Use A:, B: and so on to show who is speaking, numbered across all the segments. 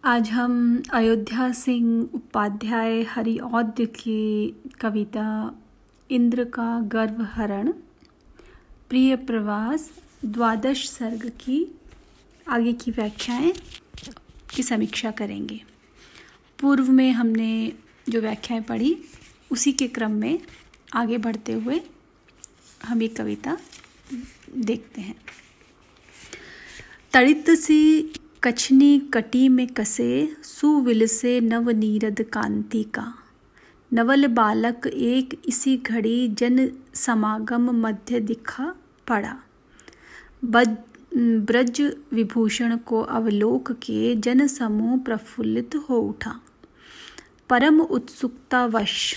A: आज हम अयोध्या सिंह उपाध्याय हरिऔध की कविता इंद्र का गर्वहरण प्रिय प्रवास द्वादश सर्ग की आगे की व्याख्याएं की समीक्षा करेंगे। पूर्व में हमने जो व्याख्याएं पढ़ी उसी के क्रम में आगे बढ़ते हुए हम ये कविता देखते हैं। तड़ित सी कछनी कटी में कसे सुविल से नवनीरद कांति का, नवल बालक एक इसी घड़ी जन समागम मध्य दिखा पड़ा। ब्रज विभूषण को अवलोक के जन समूह प्रफुल्लित हो उठा। परम उत्सुकतावश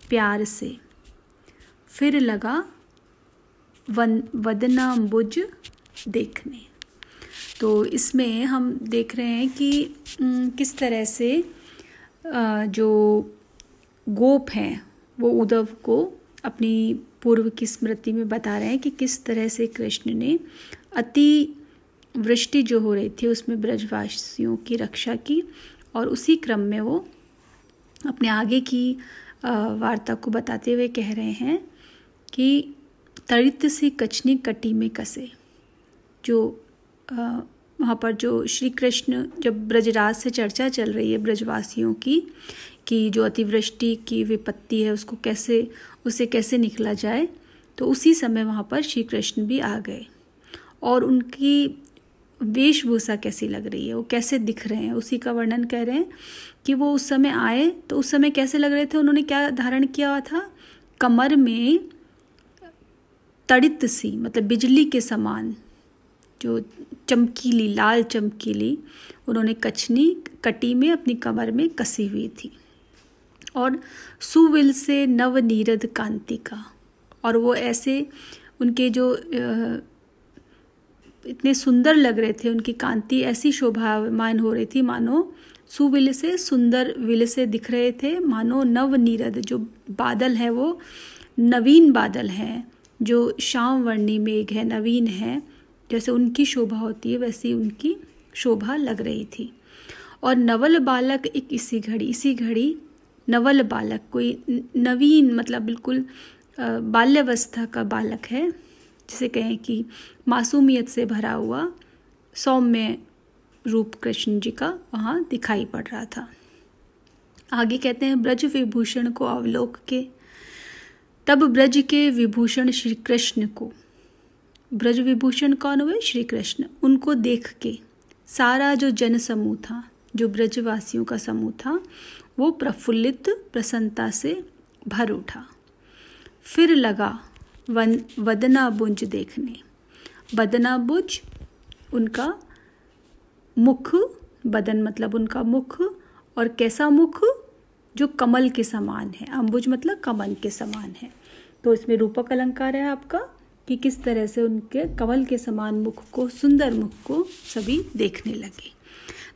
A: प्यार से फिर लगा वदनाम्बुज देखने। तो इसमें हम देख रहे हैं कि किस तरह से जो गोप हैं वो उद्धव को अपनी पूर्व की स्मृति में बता रहे हैं कि किस तरह से कृष्ण ने अति वृष्टि जो हो रही थी उसमें ब्रजवासियों की रक्षा की, और उसी क्रम में वो अपने आगे की वार्ता को बताते हुए कह रहे हैं कि तड़ित सी कछनी कटी में कसे। जो वहाँ पर जो श्री कृष्ण जब ब्रजराज से चर्चा चल रही है ब्रजवासियों की कि जो अतिवृष्टि की विपत्ति है उससे कैसे निकला जाए, तो उसी समय वहाँ पर श्री कृष्ण भी आ गए और उनकी वेशभूषा कैसी लग रही है, वो कैसे दिख रहे हैं, उसी का वर्णन कर रहे हैं कि वो उस समय आए तो उस समय कैसे लग रहे थे। उन्होंने क्या धारण किया हुआ था, कमर में तड़ित सी मतलब बिजली के समान जो चमकीली लाल चमकीली उन्होंने कछनी कटी में अपनी कमर में कसी हुई थी, और सुविल से नवनीरद कांति का, और वो ऐसे उनके जो इतने सुंदर लग रहे थे, उनकी कांति ऐसी शोभामान हो रही थी मानो सुविल से सुंदर विल से दिख रहे थे, मानो नवनीरद जो बादल है वो नवीन बादल हैं, जो श्याम वर्णी मेघ है नवीन है, जैसे उनकी शोभा होती है वैसी उनकी शोभा लग रही थी। और नवल बालक एक इसी घड़ी नवल बालक कोई नवीन मतलब बिल्कुल बाल्यावस्था का बालक है, जिसे कहें कि मासूमियत से भरा हुआ सौम्य रूप कृष्ण जी का वहाँ दिखाई पड़ रहा था। आगे कहते हैं ब्रज विभूषण को अवलोक के, तब ब्रज के विभूषण श्री कृष्ण को, ब्रज विभूषण कौन हुए, श्री कृष्ण, उनको देख के सारा जो जन समूह था, जो ब्रजवासियों का समूह था, वो प्रफुल्लित प्रसन्नता से भर उठा। फिर लगा वदनाबुज देखने। वदनाबुज उनका मुख, बदन मतलब उनका मुख, और कैसा मुख, जो कमल के समान है, अम्बुज मतलब कमल के समान है। तो इसमें रूपक अलंकार है आपका कि किस तरह से उनके कमल के समान मुख को, सुंदर मुख को सभी देखने लगे।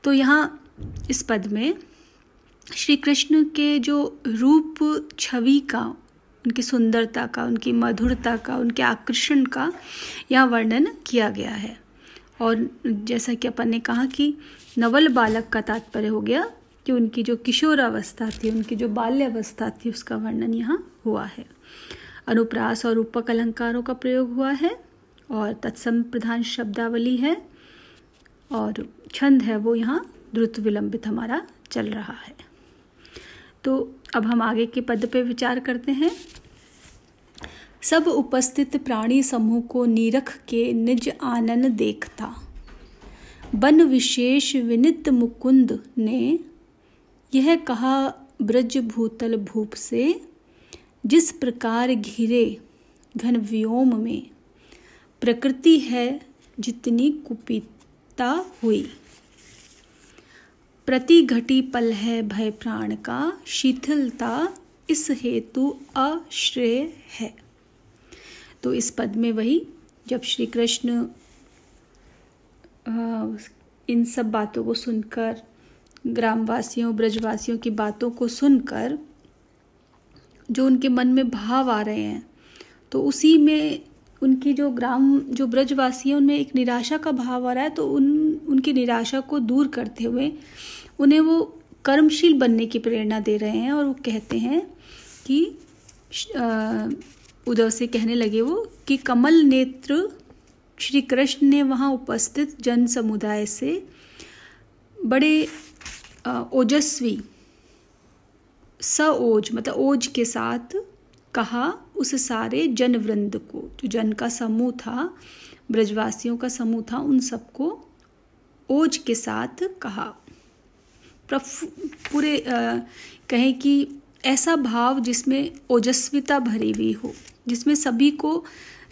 A: तो यहाँ इस पद में श्री कृष्ण के जो रूप छवि का, उनकी सुंदरता का, उनकी मधुरता का, उनके आकर्षण का यहाँ वर्णन किया गया है। और जैसा कि अपन ने कहा कि नवल बालक का तात्पर्य हो गया कि उनकी जो किशोरावस्था थी, उनकी जो बाल्यावस्था थी, उसका वर्णन यहाँ हुआ है। अनुप्रास और रूपक अलंकारों का प्रयोग हुआ है, और तत्सम प्रधान शब्दावली है, और छंद है वो यहाँ द्रुत विलंबित हमारा चल रहा है। तो अब हम आगे के पद पे विचार करते हैं। सब उपस्थित प्राणी समूह को निरख के निज आनन देखता, बन विशेष विनित मुकुंद ने यह कहा ब्रज भूतल भूप से, जिस प्रकार घिरे घन व्योम में प्रकृति है जितनी कुपिता हुई, प्रति घटी पल है भय प्राण का, शिथिलता इस हेतु अश्रेय है। तो इस पद में वही जब श्री कृष्ण इन सब बातों को सुनकर, ग्रामवासियों ब्रजवासियों की बातों को सुनकर जो उनके मन में भाव आ रहे हैं, तो उसी में उनकी जो ब्रजवासी हैं उनमें एक निराशा का भाव आ रहा है। तो उनकी निराशा को दूर करते हुए उन्हें वो कर्मशील बनने की प्रेरणा दे रहे हैं। और वो कहते हैं कि उद्धव से कहने लगे वो कि कमल नेत्र श्री कृष्ण ने वहाँ उपस्थित जन समुदाय से बड़े ओजस्वी सओज मतलब ओज के साथ कहा उस सारे जन वृंद को, जो जन का समूह था, ब्रजवासियों का समूह था, उन सबको ओज के साथ कहा। पूरे कहें कि ऐसा भाव जिसमें ओजस्विता भरी हुई हो, जिसमें सभी को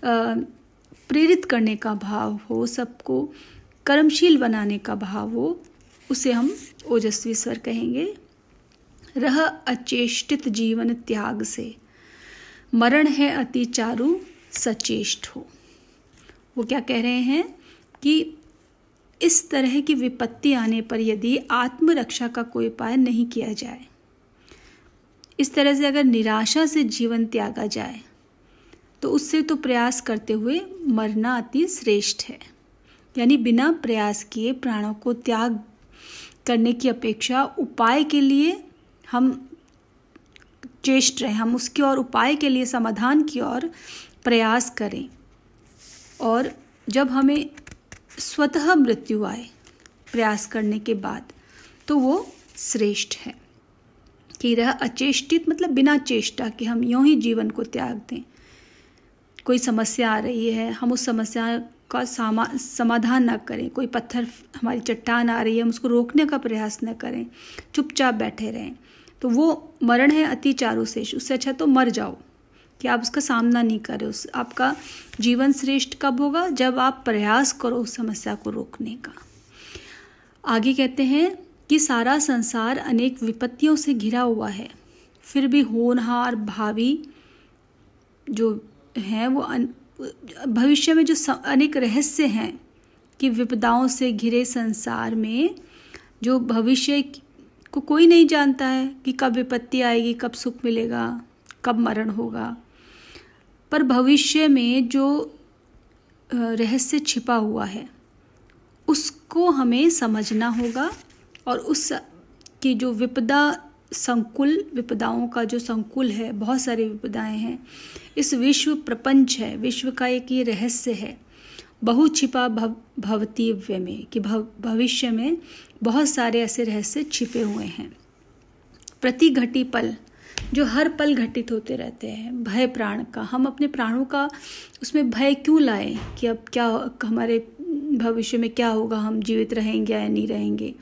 A: प्रेरित करने का भाव हो, सबको कर्मशील बनाने का भाव हो, उसे हम ओजस्वी स्वर कहेंगे। रह अचेष्टित जीवन त्याग से, मरण है अति चारु सचेष्ट हो। वो क्या कह रहे हैं कि इस तरह की विपत्ति आने पर यदि आत्मरक्षा का कोई उपाय नहीं किया जाए, इस तरह से अगर निराशा से जीवन त्यागा जाए, तो उससे तो प्रयास करते हुए मरना अति श्रेष्ठ है। यानी बिना प्रयास किए प्राणों को त्याग करने की अपेक्षा उपाय के लिए हम चेष्ट रहें, हम उसकी ओर, उपाय के लिए, समाधान की ओर प्रयास करें। और जब हमें स्वतः मृत्यु आए प्रयास करने के बाद, तो वो श्रेष्ठ है। कि रह अचेष्टित मतलब बिना चेष्टा कि हम यूं ही जीवन को त्याग दें। कोई समस्या आ रही है, हम उस समस्या का समाधान न करें, कोई पत्थर, हमारी चट्टान आ रही है, हम उसको रोकने का प्रयास न करें, चुपचाप बैठे रहें, तो वो मरण है अति चारु शेष। उससे अच्छा तो मर जाओ कि आप उसका सामना नहीं करें। आपका जीवन श्रेष्ठ कब होगा? जब आप प्रयास करो उस समस्या को रोकने का। आगे कहते हैं कि सारा संसार अनेक विपत्तियों से घिरा हुआ है, फिर भी होनहार भावी जो हैं वो भविष्य में जो अनेक रहस्य हैं कि विपदाओं से घिरे संसार में जो भविष्य को कोई नहीं जानता है कि कब विपत्ति आएगी, कब सुख मिलेगा, कब मरण होगा। पर भविष्य में जो रहस्य छिपा हुआ है उसको हमें समझना होगा। और उस की जो विपदाओं का जो संकुल है, बहुत सारी विपदाएं हैं, इस विश्व प्रपंच है, विश्व का एक ये रहस्य है, बहु छिपा भवतीव्य में, कि भविष्य में बहुत सारे ऐसे रहस्य छिपे हुए हैं। प्रति घटी पल, जो हर पल घटित होते रहते हैं। भय प्राण का, हम अपने प्राणों का उसमें भय क्यों लाएं कि अब क्या हमारे भविष्य में क्या होगा, हम जीवित रहेंगे या नहीं रहेंगे।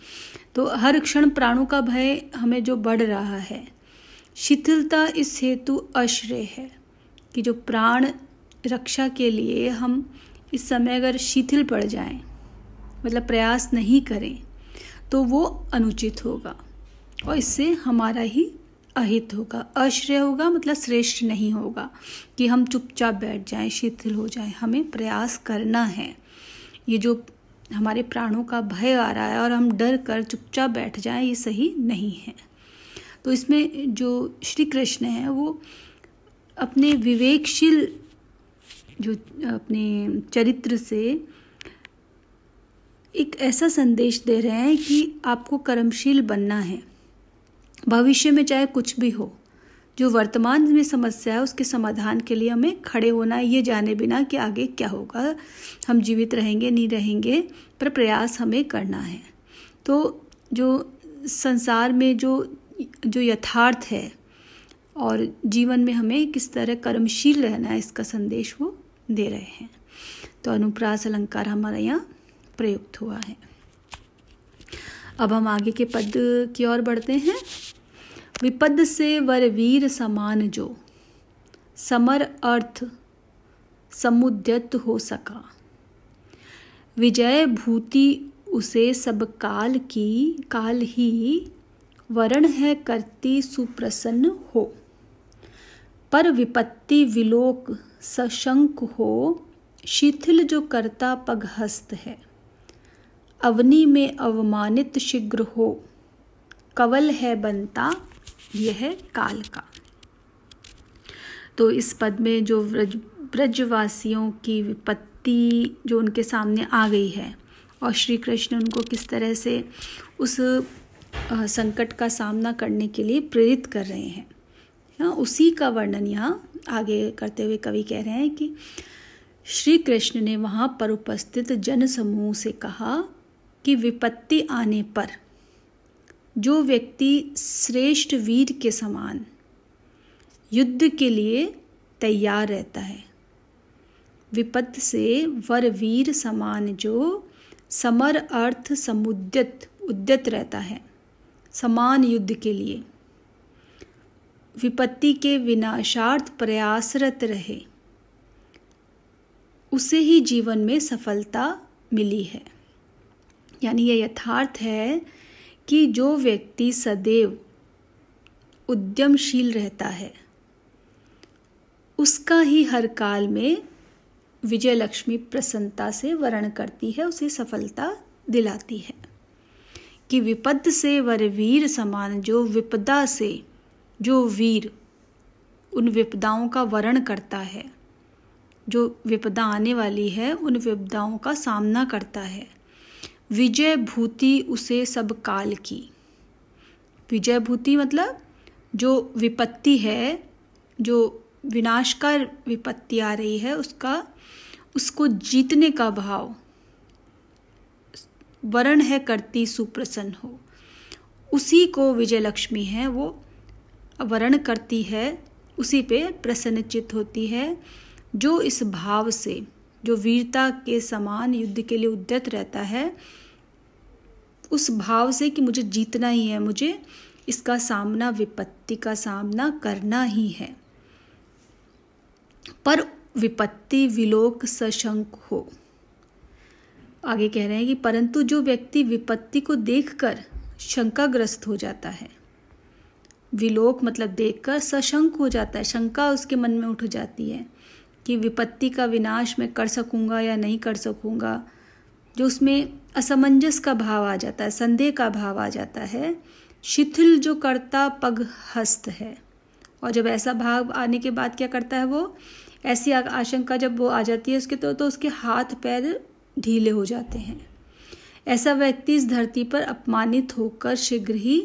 A: तो हर क्षण प्राणों का भय हमें जो बढ़ रहा है। शिथिलता इस हेतु अश्रेय है, कि जो प्राण रक्षा के लिए हम इस समय अगर शिथिल पड़ जाएं, मतलब प्रयास नहीं करें, तो वो अनुचित होगा और इससे हमारा ही अहित होगा। अश्रेय होगा मतलब श्रेष्ठ नहीं होगा कि हम चुपचाप बैठ जाएं, शिथिल हो जाएं। हमें प्रयास करना है। ये जो हमारे प्राणों का भय आ रहा है और हम डर कर चुपचाप बैठ जाएं, ये सही नहीं है। तो इसमें जो श्री कृष्ण है वो अपने विवेकशील जो अपने चरित्र से एक ऐसा संदेश दे रहे हैं कि आपको कर्मशील बनना है। भविष्य में चाहे कुछ भी हो, जो वर्तमान में समस्या है उसके समाधान के लिए हमें खड़े होना है, ये जाने बिना कि आगे क्या होगा, हम जीवित रहेंगे नहीं रहेंगे, पर प्रयास हमें करना है। तो जो संसार में जो यथार्थ है और जीवन में हमें किस तरह कर्मशील रहना है, इसका संदेश वो दे रहे हैं। तो अनुप्रास अलंकार हमारा यहाँ प्रयुक्त हुआ है। अब हम आगे के पद की ओर बढ़ते हैं। विपद से वर वीर समान जो, समर अर्थ समुद्यत हो सका, विजय भूति उसे सब काल की, काल ही वरण है करती सुप्रसन्न हो। पर विपत्ति विलोक सशंक हो, शिथिल जो करता पगहस्त है, अवनी में अवमानित शीघ्र हो, कवल है बनता यह काल का। तो इस पद में जो ब्रजवासियों की विपत्ति जो उनके सामने आ गई है और श्री कृष्ण उनको किस तरह से उस संकट का सामना करने के लिए प्रेरित कर रहे हैं, उसी का वर्णन यहाँ आगे करते हुए कवि कह रहे हैं कि श्री कृष्ण ने वहाँ पर उपस्थित जन समूह से कहा कि विपत्ति आने पर जो व्यक्ति श्रेष्ठ वीर के समान युद्ध के लिए तैयार रहता है, विपत्ति से वर वीर समान जो समर अर्थ उद्यत रहता है, समान युद्ध के लिए विपत्ति के विनाशार्थ प्रयासरत रहे, उसे ही जीवन में सफलता मिली है। यानी यह यथार्थ है कि जो व्यक्ति सदैव उद्यमशील रहता है उसका ही हर काल में विजय लक्ष्मी प्रसन्नता से वर्ण करती है, उसे सफलता दिलाती है। कि विपद से वर वीर समान, जो विपदा से जो वीर उन विपदाओं का वर्ण करता है, जो विपदा आने वाली है उन विपदाओं का सामना करता है, विजय भूति उसे सब काल की। विजय भूति मतलब जो विपत्ति है, जो विनाशकर विपत्ति आ रही है, उसको जीतने का भाव वरण है करती सुप्रसन्न हो, उसी को विजय लक्ष्मी है वो वरण करती है, उसी पे प्रसन्नचित होती है। जो इस भाव से, जो वीरता के समान युद्ध के लिए उद्यत रहता है, उस भाव से कि मुझे जीतना ही है, मुझे इसका सामना, विपत्ति का सामना करना ही है। पर विपत्ति विलोक सशंक हो। आगे कह रहे हैं कि परंतु जो व्यक्ति विपत्ति को देखकर शंकाग्रस्त हो जाता है, विलोक मतलब देखकर, सशंक हो जाता है, शंका उसके मन में उठ जाती है कि विपत्ति का विनाश मैं कर सकूंगा या नहीं कर सकूंगा, जो उसमें असमंजस का भाव आ जाता है, संदेह का भाव आ जाता है। शिथिल जो करता पग हस्त है, और जब ऐसा भाव आने के बाद क्या करता है वो, ऐसी आशंका जब वो आ जाती है उसके तो उसके हाथ पैर ढीले हो जाते हैं। ऐसा व्यक्ति इस धरती पर अपमानित होकर शीघ्र ही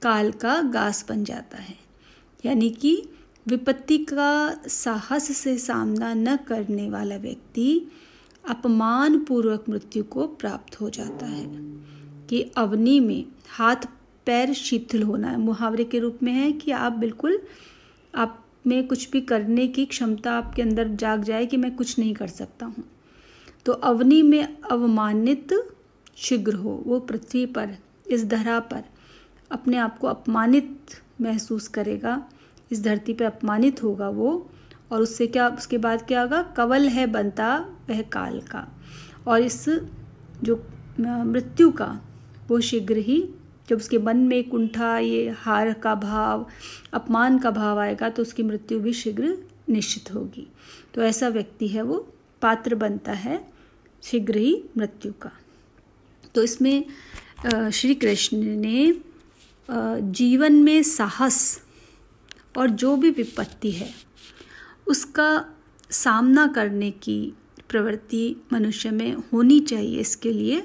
A: काल का गास बन जाता है। यानी कि विपत्ति का साहस से सामना न करने वाला व्यक्ति अपमान पूर्वक मृत्यु को प्राप्त हो जाता है। कि अवनी में हाथ पैर शिथिल होना है, मुहावरे के रूप में है कि आप बिल्कुल, आप में कुछ भी करने की क्षमता आपके अंदर जाग जाए कि मैं कुछ नहीं कर सकता हूँ। तो अवनी में अवमानित शीघ्र हो, वो पृथ्वी पर, इस धरा पर अपने आप को अपमानित महसूस करेगा, इस धरती पे अपमानित होगा वो, और उससे क्या, उसके बाद क्या होगा, कवल है बनता वह काल का। और इस जो मृत्यु का वो शीघ्र ही, जब उसके मन में कुंठा, ये हार का भाव, अपमान का भाव आएगा तो उसकी मृत्यु भी शीघ्र निश्चित होगी। तो ऐसा व्यक्ति है वो पात्र बनता है शीघ्र ही मृत्यु का। तो इसमें श्री कृष्ण ने जीवन में साहस और जो भी विपत्ति है उसका सामना करने की प्रवृत्ति मनुष्य में होनी चाहिए, इसके लिए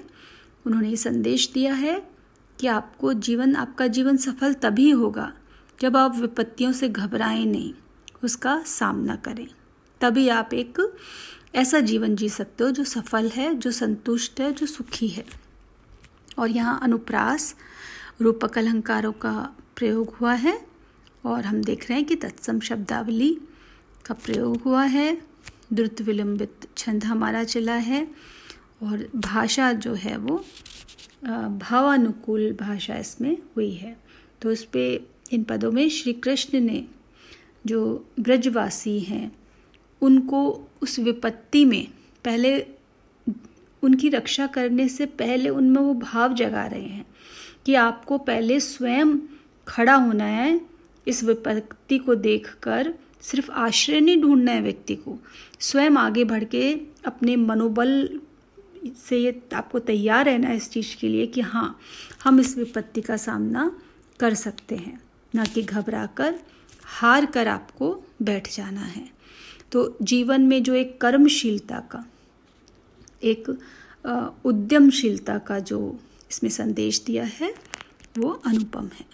A: उन्होंने संदेश दिया है कि आपका जीवन सफल तभी होगा जब आप विपत्तियों से घबराएं नहीं, उसका सामना करें। तभी आप एक ऐसा जीवन जी सकते हो जो सफल है, जो संतुष्ट है, जो सुखी है। और यहाँ अनुप्रास रूपक अलंकारों का प्रयोग हुआ है और हम देख रहे हैं कि तत्सम शब्दावली का प्रयोग हुआ है, द्रुत विलंबित छंद हमारा चला है और भाषा जो है वो भावानुकूल भाषा इसमें हुई है। तो इस पे इन पदों में श्री कृष्ण ने जो ब्रजवासी हैं उनको उस विपत्ति में पहले उनकी रक्षा करने से पहले उनमें वो भाव जगा रहे हैं कि आपको पहले स्वयं खड़ा होना है, इस विपत्ति को देखकर सिर्फ आश्रय नहीं ढूंढना है व्यक्ति को, स्वयं आगे बढ़ के अपने मनोबल से ये आपको तैयार रहना है इस चीज़ के लिए कि हाँ, हम इस विपत्ति का सामना कर सकते हैं, ना कि घबरा कर हार कर आपको बैठ जाना है। तो जीवन में जो एक कर्मशीलता का, एक उद्यमशीलता का जो इसमें संदेश दिया है वो अनुपम है।